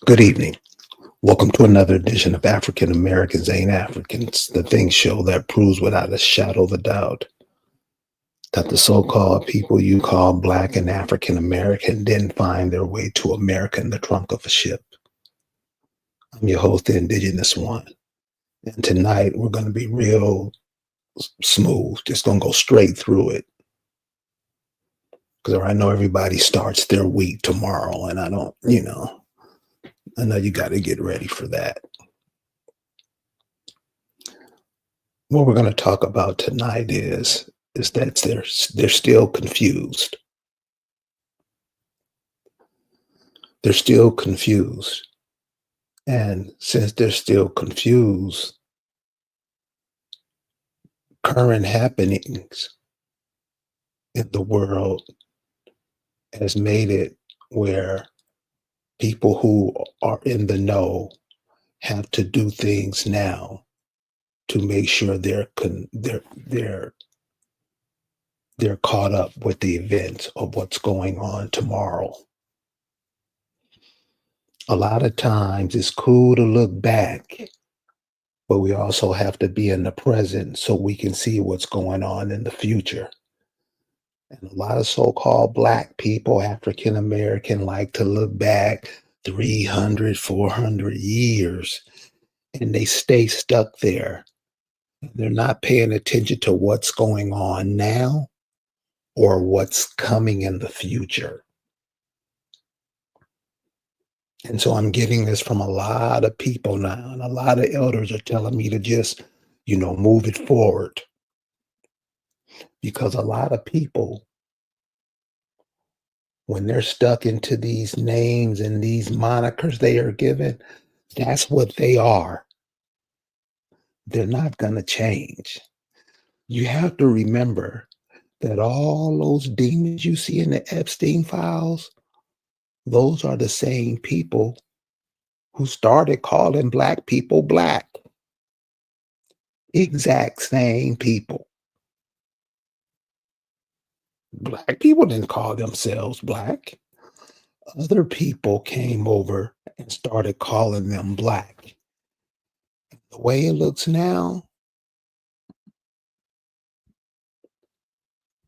Good evening. Welcome to another edition of African Americans Ain't Africans, the Think Show that proves without a shadow of a doubt that the so called people you call Black and African American didn't find their way to America in the trunk of a ship. I'm your host, the Indigenous One. And tonight we're going to be real smooth, just going to go straight through it. Because I know everybody starts their week tomorrow, and I know you got to get ready for that. What we're going to talk about tonight is that they're still confused. They're still confused. And since they're still confused, current happenings in the world has made it where people who are in the know have to do things now to make sure they're caught up with the events of what's going on tomorrow. A lot of times it's cool to look back, but we also have to be in the present so we can see what's going on in the future. And a lot of so called Black people, African American, like to look back 300, 400 years and they stay stuck there. They're not paying attention to what's going on now or what's coming in the future. And so I'm getting this from a lot of people now, and a lot of elders are telling me to just, move it forward. Because a lot of people, when they're stuck into these names and these monikers they are given, that's what they are. They're not going to change. You have to remember that all those demons you see in the Epstein files, those are the same people who started calling Black people Black. Exact same people. Black people didn't call themselves Black. Other people came over and started calling them Black. The way it looks now,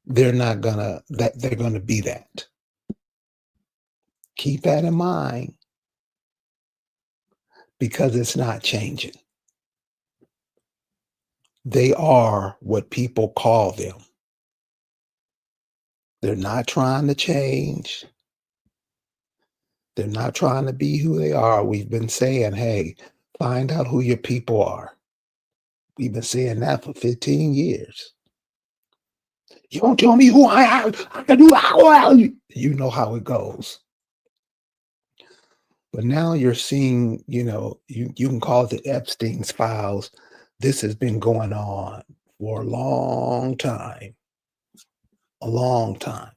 they're gonna be that. Keep that in mind because it's not changing. They are what people call them. They're not trying to change. They're not trying to be who they are. We've been saying, hey, find out who your people are. We've been saying that for 15 years. You don't tell me who I am. I can do that. You know how it goes. But now you're seeing, you can call it the Epstein's files. This has been going on for a long time. A long time.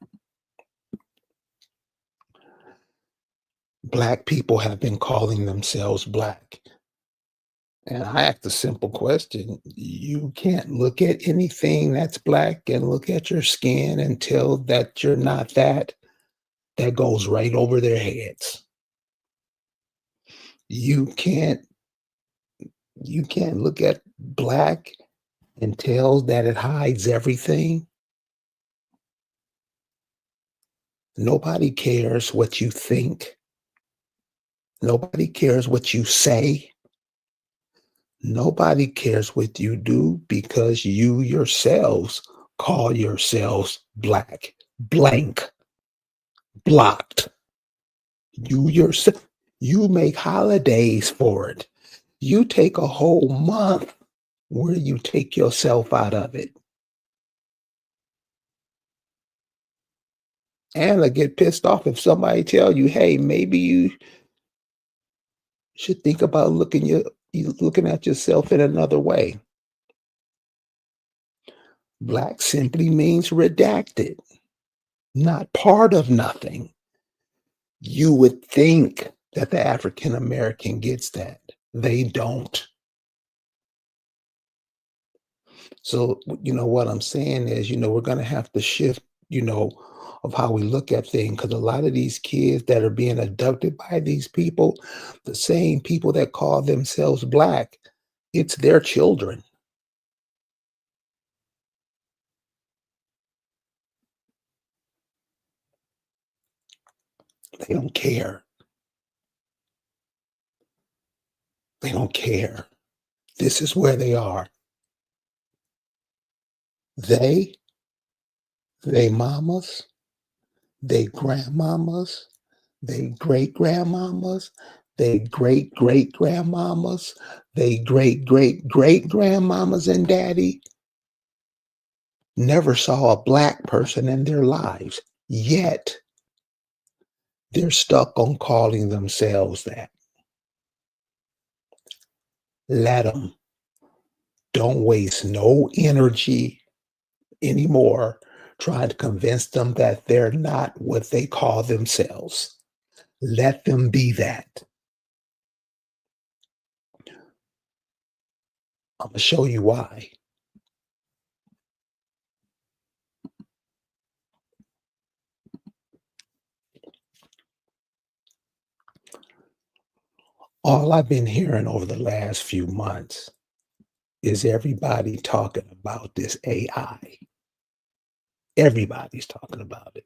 Black people have been calling themselves Black. And I ask a simple question. You can't look at anything that's Black and look at your skin and tell that you're not that. That goes right over their heads. You can't look at Black and tell that it hides everything. Nobody cares what you think. Nobody cares what you say. Nobody cares what you do because you yourselves call yourselves Black, blank, blocked. You make holidays for it. You take a whole month where you take yourself out of it. And I get pissed off if somebody tell you, hey, maybe you should think about looking at yourself in another way. Black simply means redacted, not part of nothing. You would think that the African American gets that. They don't. So, what I'm saying is, we're going to have to shift you know, of how we look at things. Because a lot of these kids that are being abducted by these people, the same people that call themselves black, it's their children. They don't care. They don't care. This is where they are. They, they mamas, they grandmamas, they great grandmamas, they great great grandmamas, they great great great grandmamas and daddy never saw a black person in their lives. Yet they're stuck on calling themselves that. Let them. Don't waste no energy anymore trying to convince them that they're not what they call themselves. Let them be that. I'm going to show you why. All I've been hearing over the last few months is everybody talking about this AI. Everybody's talking about it.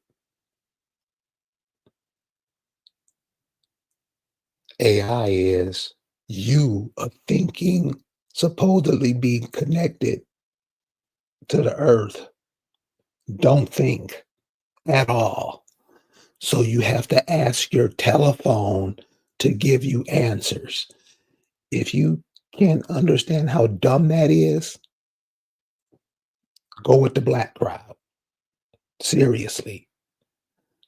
AI is you a thinking, supposedly being connected to the earth, don't think at all. So you have to ask your telephone to give you answers. If you can't understand how dumb that is, go with the black crowd. Seriously.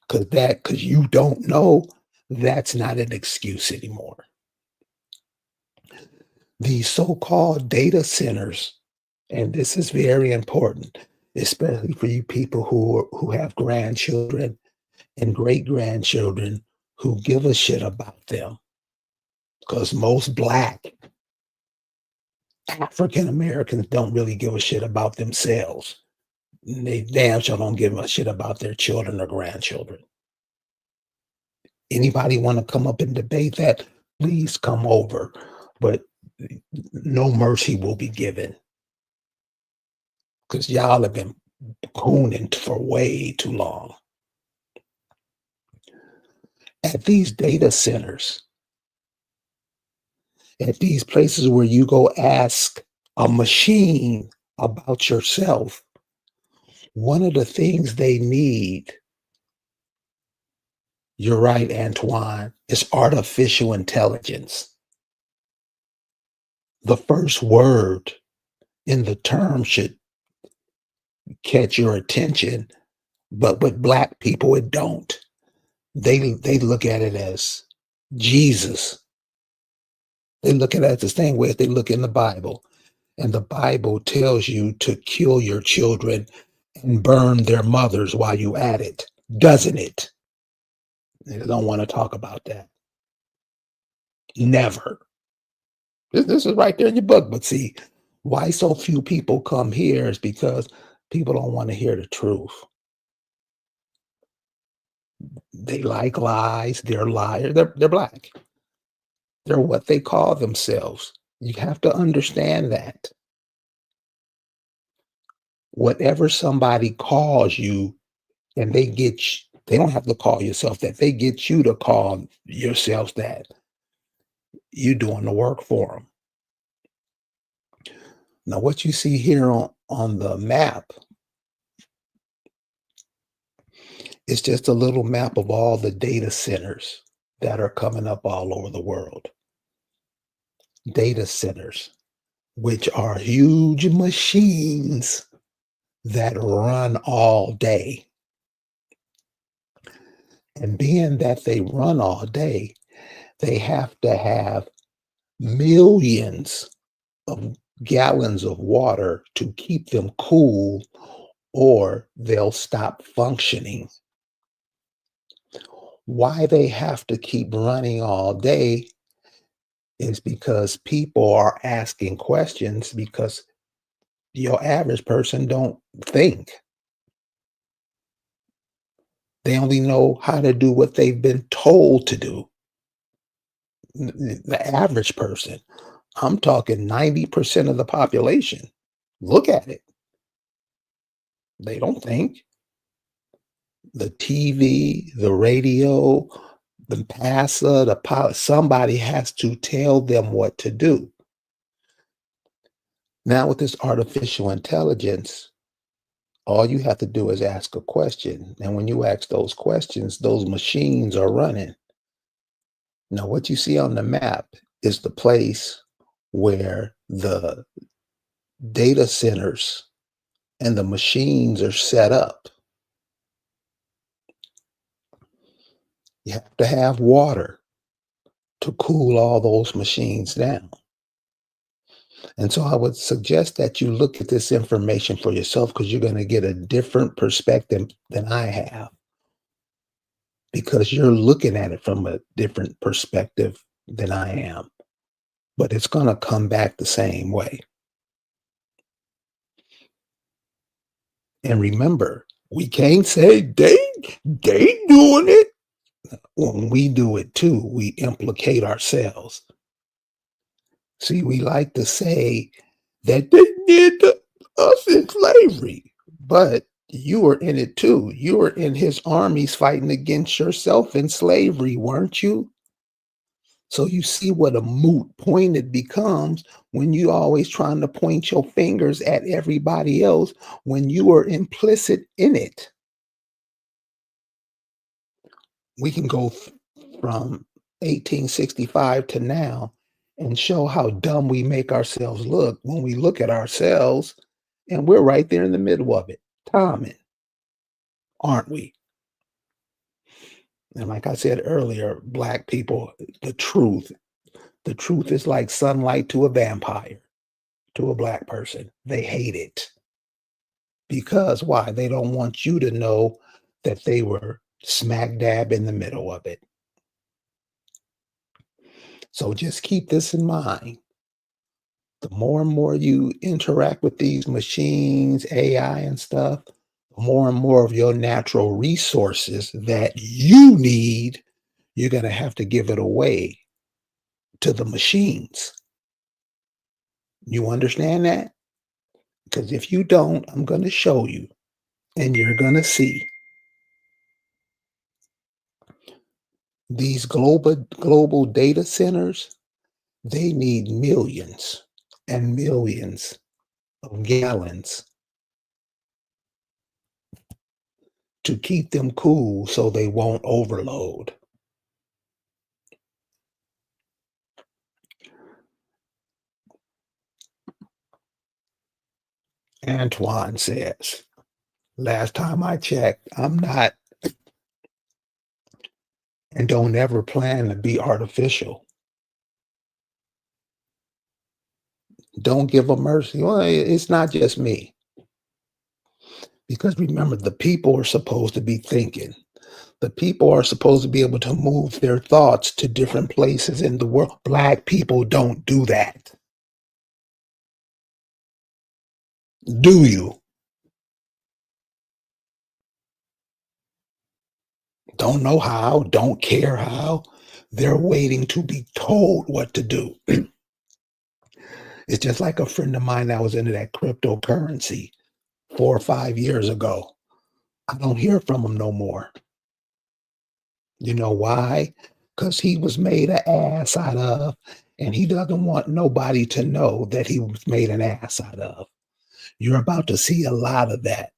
Because you don't know, that's not an excuse anymore. These so-called data centers, and this is very important, especially for you people who have grandchildren and great grandchildren who give a shit about them. Because most black African Americans don't really give a shit about themselves. They damn sure don't give a shit about their children or grandchildren. Anybody want to come up and debate that? Please come over. But no mercy will be given because y'all have been cooning for way too long. At these data centers, at these places where you go ask a machine about yourself, one of the things they need, you're right, Antoine, is artificial intelligence. The first word in the term should catch your attention, but with black people, it don't. They look at it as Jesus. They look at it the same way as they look in the Bible. And the Bible tells you to kill your children and burn their mothers while you at it, doesn't it? They don't want to talk about that. Never. This is right there in your book. But see, why so few people come here is because people don't want to hear the truth. They like lies. They're liars. They're black. They're what they call themselves. You have to understand that. Whatever somebody calls you and they don't have to call yourself that. They get you to call yourselves that. You doing the work for them. Now, what you see here on the map is just a little map of all the data centers that are coming up all over the world. Data centers, which are huge machines that run all day. And being that they run all day, they have to have millions of gallons of water to keep them cool, or they'll stop functioning. Why they have to keep running all day is because people are asking questions because your average person don't think. They only know how to do what they've been told to do. The average person, I'm talking 90% of the population, look at it. They don't think. The TV, the radio, the PASA, the pilot, somebody has to tell them what to do. Now, with this artificial intelligence, all you have to do is ask a question. And when you ask those questions, those machines are running. Now, what you see on the map is the place where the data centers and the machines are set up. You have to have water to cool all those machines down. And so I would suggest that you look at this information for yourself because you're going to get a different perspective than I have because you're looking at it from a different perspective than I am. But it's going to come back the same way. And remember, we can't say they doing it. When we do it too, we implicate ourselves. See, we like to say that they did to us in slavery, but you were in it too. You were in his armies fighting against yourself in slavery, weren't you? So you see what a moot point it becomes when you always trying to point your fingers at everybody else when you are implicit in it. We can go from 1865 to now and show how dumb we make ourselves look when we look at ourselves and we're right there in the middle of it, timing, aren't we? And like I said earlier, black people, the truth, the truth is like sunlight to a vampire, to a black person. They hate it because why? They don't want you to know that they were smack dab in the middle of it. So just keep this in mind. The more and more you interact with these machines, AI and stuff, the more and more of your natural resources that you need, you're going to have to give it away to the machines. You understand that? Because if you don't, I'm going to show you and you're going to see these global data centers, they need millions and millions of gallons to keep them cool so they won't overload. Antoine says, last time I checked, I'm not and don't ever plan to be artificial. Don't give a mercy. Well, it's not just me. Because remember, the people are supposed to be thinking. The people are supposed to be able to move their thoughts to different places in the world. Black people don't do that. Do you? Don't know how, don't care how. They're waiting to be told what to do. It's just like a friend of mine that was into that cryptocurrency 4 or 5 years ago. I don't hear from him no more. You know why? Because he was made an ass out of, and he doesn't want nobody to know that he was made an ass out of. You're about to see a lot of that.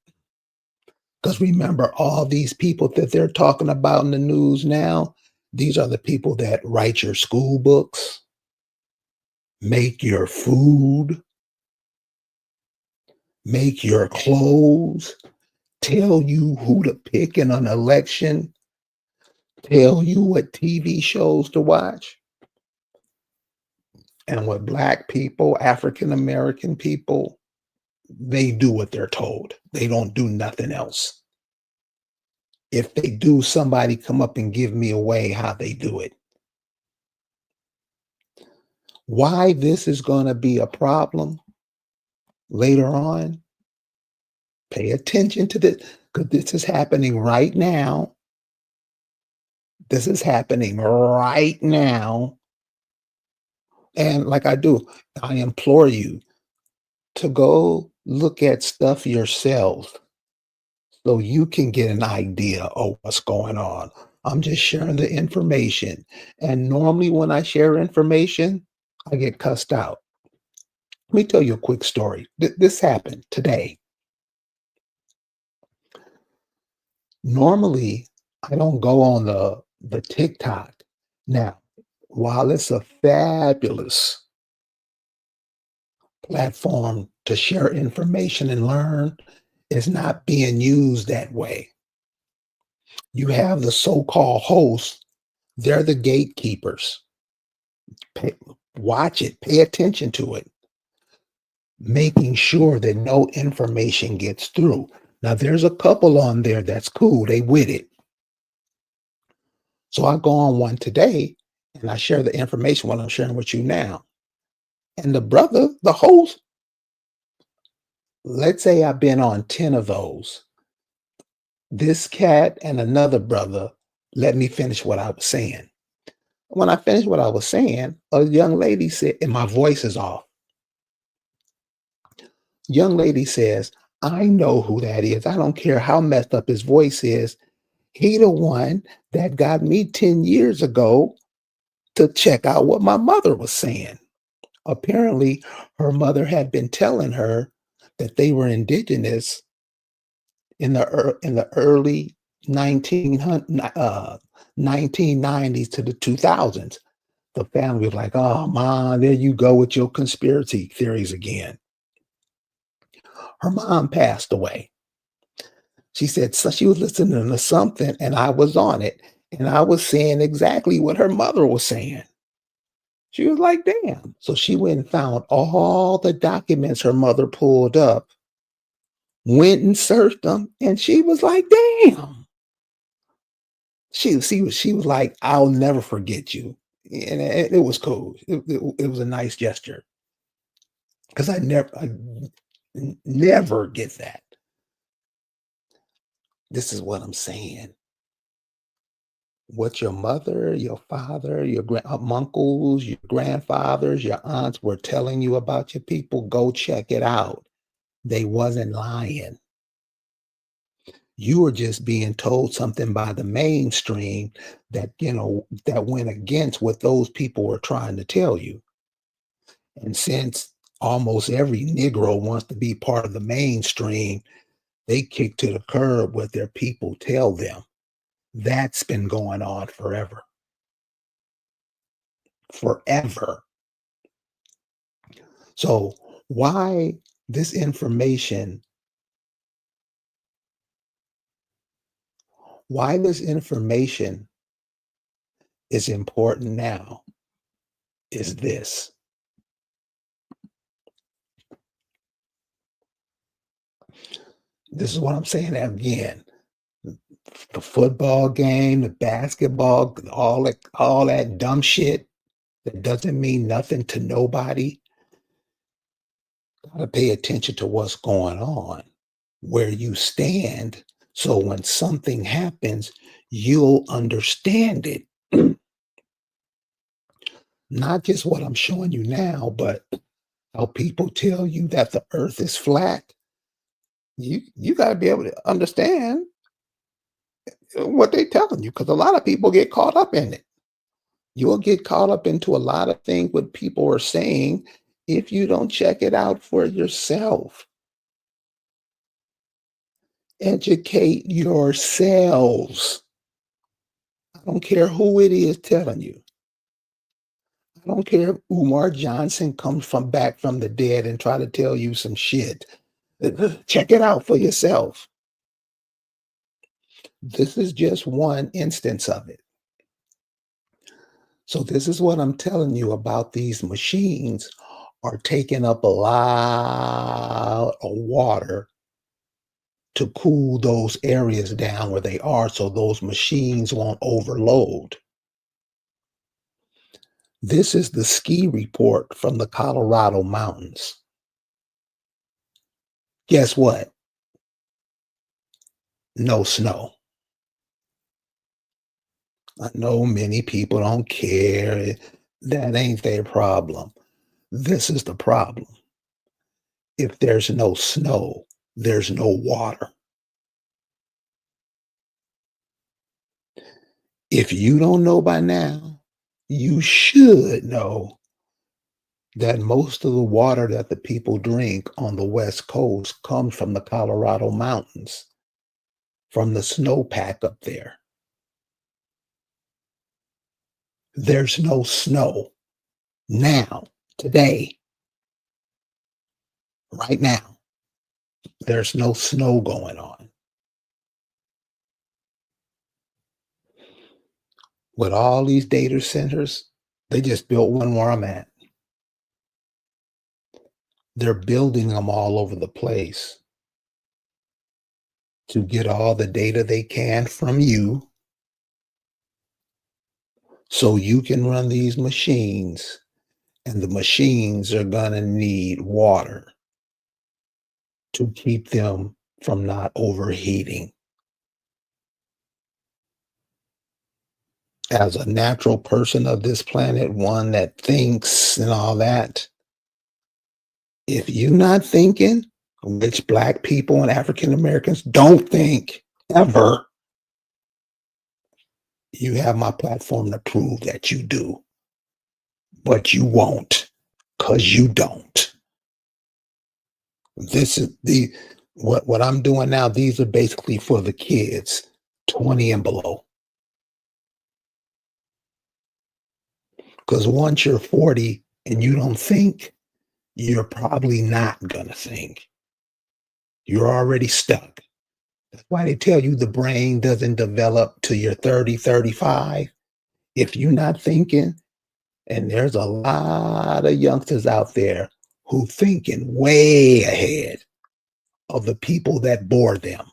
Because remember, all these people that they're talking about in the news now, these are the people that write your school books, make your food, make your clothes, tell you who to pick in an election, tell you what TV shows to watch. And with black people, African American people, they do what they're told. They don't do nothing else. If they do, somebody come up and give me away how they do it. Why this is going to be a problem later on, pay attention to this because this is happening right now. This is happening right now. And like I implore you to go look at stuff yourself so you can get an idea of what's going on. I'm just sharing the information. And normally, when I share information, I get cussed out. Let me tell you a quick story. This happened today. Normally, I don't go on the TikTok. Now, while it's a fabulous platform to share information and learn, it's not being used that way. You have the so-called hosts, they're the gatekeepers. Pay, watch it, pay attention to it, making sure that no information gets through. Now, there's a couple on there that's cool, they with it. So I go on one today and I share the information what I'm sharing with you now. And the brother, the host, let's say I've been on 10 of those. This cat and another brother let me finish what I was saying. When I finished what I was saying, a young lady said, and my voice is off. Young lady says, I know who that is. I don't care how messed up his voice is. He the one that got me 10 years ago to check out what my mother was saying. Apparently, her mother had been telling her that they were indigenous in the early 1990s to the 2000s. The family was like, "Oh, mom, there you go with your conspiracy theories again." Her mom passed away. She said so she was listening to something, and I was on it, and I was saying exactly what her mother was saying. She was like, "Damn!" So she went and found all the documents her mother pulled up, went and searched them, and she was like, "Damn!" She was like, "I'll never forget you," and it was cool. It was a nice gesture because I never get that. This is what I'm saying. What your mother, your father, your uncles, your grandfathers, your aunts were telling you about your people, go check it out. They wasn't lying. You were just being told something by the mainstream that, that went against what those people were trying to tell you. And since almost every Negro wants to be part of the mainstream, they kick to the curb what their people tell them. That's been going on forever. Forever. So why this information, why this information is important now is this. This is what I'm saying again. The football game, the basketball, all that dumb shit that doesn't mean nothing to nobody. Gotta pay attention to what's going on, where you stand. So when something happens, you'll understand it. Not just what I'm showing you now, but how people tell you that the earth is flat. You got to be able to understand what they're telling you because a lot of people get caught up in it. You'll get caught up into a lot of things what people are saying if you don't check it out for yourself. Educate yourselves. I don't care who it is telling you. I don't care if Umar Johnson comes from back from the dead and try to tell you some shit. Check it out for yourself. This is just one instance of it. So this is what I'm telling you about these machines are taking up a lot of water to cool those areas down where they are so those machines won't overload. This is the ski report from the Colorado mountains. Guess what? No snow. I know many people don't care. That ain't their problem. This is the problem. If there's no snow, there's no water. If you don't know by now, you should know that most of the water that the people drink on the West Coast comes from the Colorado mountains, from the snowpack up there. There's no snow now, today, right now. There's no snow going on. With all these data centers, they just built one where I'm at. They're building them all over the place to get all the data they can from you so you can run these machines, and the machines are going to need water to keep them from not overheating. As a natural person of this planet, one that thinks and all that, if you're not thinking, which Black people and African Americans don't think ever, you have my platform to prove that you do, but you won't because you don't. This is the what I'm doing now. These are basically for the kids, 20 and below. Because once you're 40 and you don't think, you're probably not gonna think. You're already stuck. That's why they tell you the brain doesn't develop till you're 30, 35. If you're not thinking, and there's a lot of youngsters out there who thinking way ahead of the people that bore them.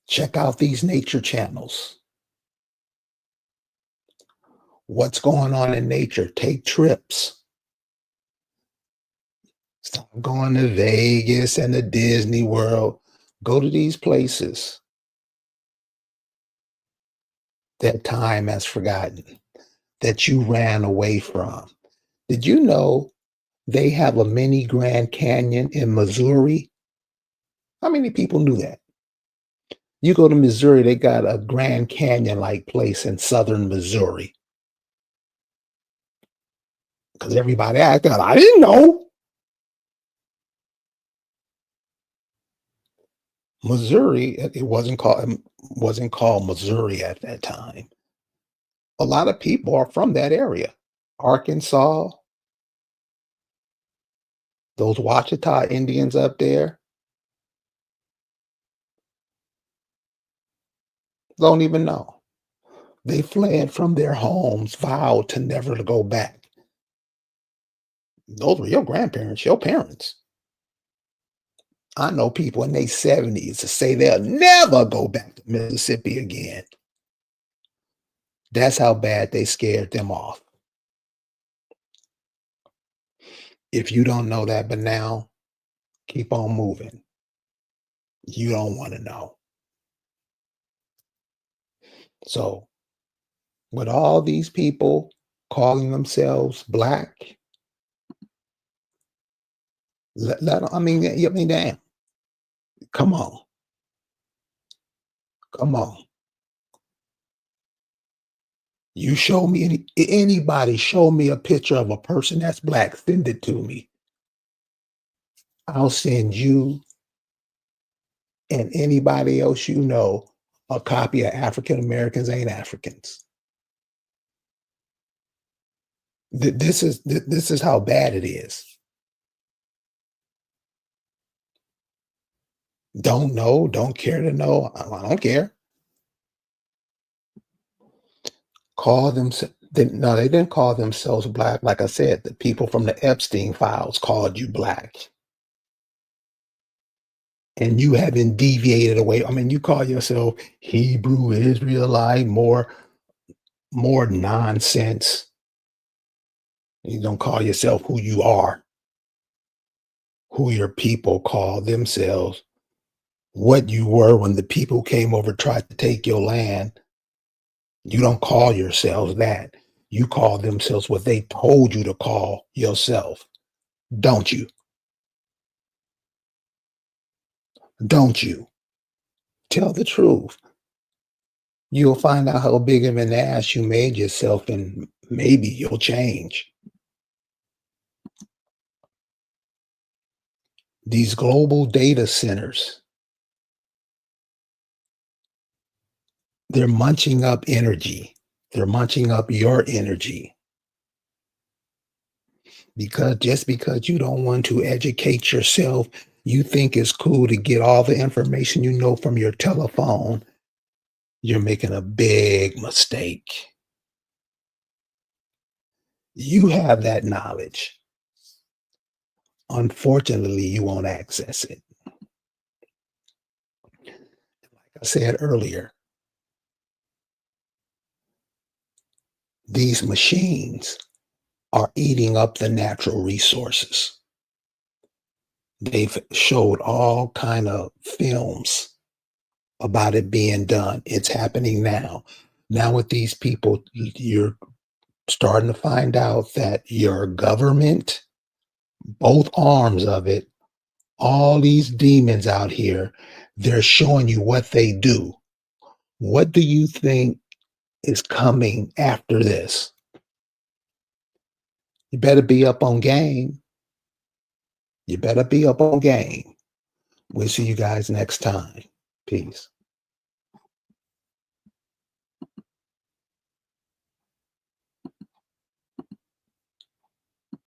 Check out these nature channels. What's going on in nature? Take trips. Stop going to Vegas and the Disney World. Go to these places that time has forgotten, that you ran away from. Did you know they have a mini Grand Canyon in Missouri? How many people knew that? You go to Missouri, they got a Grand Canyon like place in southern Missouri. Because everybody asked, I didn't know. Missouri, it wasn't called Missouri at that time. A lot of people are from that area. Arkansas, those Wachita Indians up there, don't even know. They fled from their homes, vowed to never to go back. Those were your grandparents, your parents. I know people in their 70s to say they'll never go back to Mississippi again. That's how bad they scared them off. If you don't know that, but now keep on moving. You don't want to know. So, with all these people calling themselves black, I mean, damn, come on, come on. You show me anybody show me a picture of a person that's black, send it to me. I'll send you and anybody else you know a copy of African Americans Ain't Africans. This is how bad it is. Don't know, don't care to know. I don't care. Call them. No, they didn't call themselves black. Like I said, the people from the Epstein files called you black, and you haven't deviated away. I mean, you call yourself Hebrew Israelite, more nonsense. You don't call yourself who you are. who your people call themselves, what you were when the people came over tried to take your land. You don't call yourselves that. You call themselves what they told you to call yourself, don't you? Don't you? Tell the truth. You'll find out how big of an ass you made yourself, and maybe you'll change. These global data centers, they're munching up energy. They're munching up your energy because just because you don't want to educate yourself, you think it's cool to get all the information you know from your telephone. You're making a big mistake. You have that knowledge. Unfortunately, you won't access it. Like I said earlier, these machines are eating up the natural resources. They've showed all kind of films about it being done. It's happening now. Now with these people, you're starting to find out that your government, both arms of it, all these demons out here, they're showing you what they do. What do you think is coming after this? You better be up on game. You better be up on game. We'll see you guys next time. Peace.